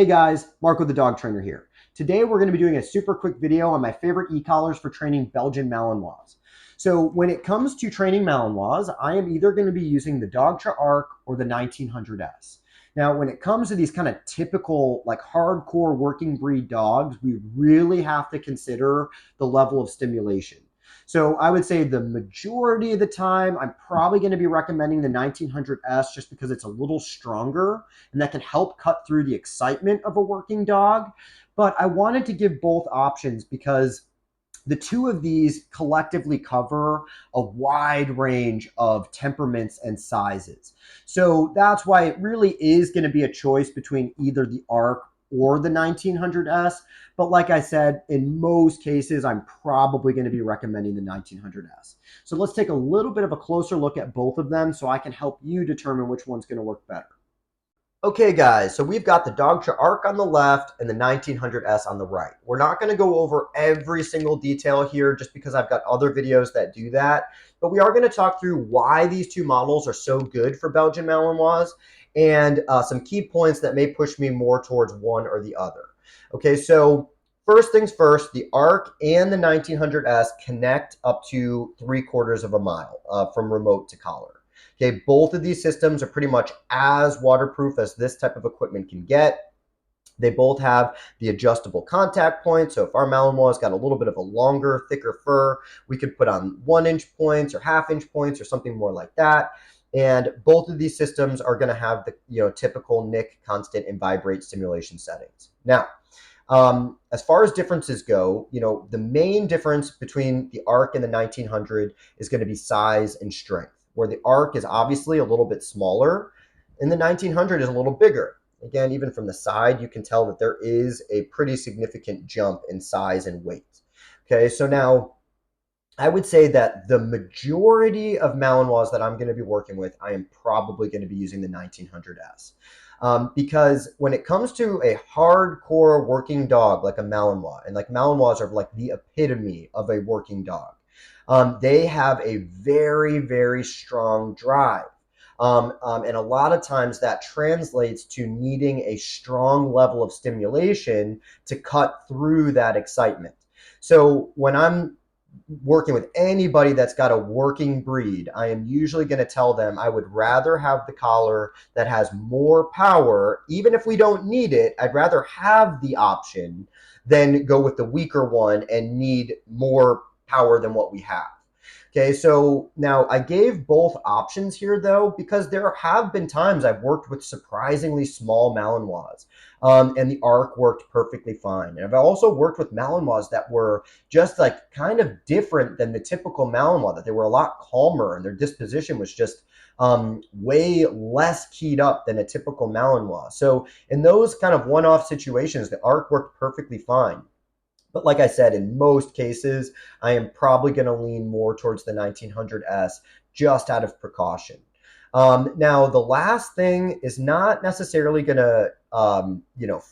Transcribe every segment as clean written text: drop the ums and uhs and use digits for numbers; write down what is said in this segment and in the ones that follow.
Hey guys, Marco the dog trainer here. Today we're going to be doing a super quick video on my favorite e-collars for training Belgian Malinois. So when it comes to training Malinois, I am either going to be using the Dogtra Arc or the 1900S. Now when it comes to these kind of typical like hardcore working breed dogs, we really have to consider the level of stimulation. So I would say the majority of the time, I'm probably going to be recommending the 1900S just because it's a little stronger and that can help cut through the excitement of a working dog. But I wanted to give both options because the two of these collectively cover a wide range of temperaments and sizes. So that's why it really is going to be a choice between either the ARC or the 1900S. But like I said, in most cases, I'm probably going to be recommending the 1900S. So let's take a little bit of a closer look at both of them so I can help you determine which one's going to work better. Okay, guys, so we've got the Dogtra Arc on the left and the 1900S on the right. We're not going to go over every single detail here just because I've got other videos that do that, but we are going to talk through why these two models are so good for Belgian Malinois and some key points that may push me more towards one or the other. Okay, so first things first, the Arc and the 1900S connect up to 3/4 of a mile from remote to collar. Okay, both of these systems are pretty much as waterproof as this type of equipment can get. They both have the adjustable contact point. So if our Malinois has got a little bit of a longer, thicker fur, we could put on 1-inch points or 1/2-inch points or something more like that. And both of these systems are going to have the typical nick, constant, and vibrate stimulation settings. Now, as far as differences go, the main difference between the ARC and the 1900 is going to be size and strength, where the ARC is obviously a little bit smaller and the 1900 is a little bigger. Again, even from the side, you can tell that there is a pretty significant jump in size and weight. Okay, so now I would say that the majority of Malinois that I'm going to be working with, I am probably going to be using the 1900S. Because when it comes to a hardcore working dog like a Malinois, and like Malinois are like the epitome of a working dog, they have a very, very strong drive. And a lot of times that translates to needing a strong level of stimulation to cut through that excitement. So when I'm working with anybody that's got a working breed, I am usually going to tell them I would rather have the collar that has more power. Even if we don't need it, I'd rather have the option than go with the weaker one and need more power than what we have. Okay, so now I gave both options here though, because there have been times I've worked with surprisingly small Malinois, and the ARC worked perfectly fine. And I've also worked with Malinois that were just like kind of different than the typical Malinois, that they were a lot calmer and their disposition was just way less keyed up than a typical Malinois. So in those kind of one-off situations, the ARC worked perfectly fine. But like I said, in most cases, I am probably going to lean more towards the 1900S just out of precaution. Now, the last thing is not necessarily going to,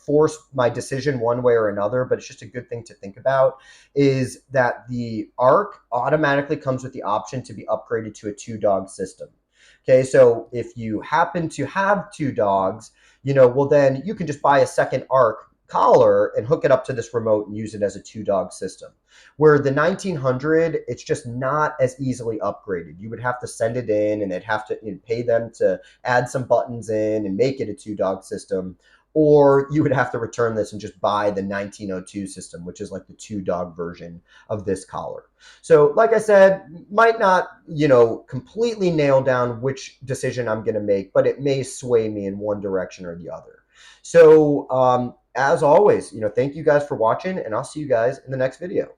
force my decision one way or another, but it's just a good thing to think about, is that the ARC automatically comes with the option to be upgraded to a 2-dog system. Okay, so if you happen to have 2 dogs, well, then you can just buy a second ARC collar and hook it up to this remote and use it as a 2-dog system. Where the 1900, it's just not as easily upgraded. You would have to send it in and they'd have to pay them to add some buttons in and make it a 2-dog system. Or you would have to return this and just buy the 1902 system, which is like the 2-dog version of this collar. So like I said, might not, completely nail down which decision I'm going to make, but it may sway me in one direction or the other. So as always, thank you guys for watching, and I'll see you guys in the next video.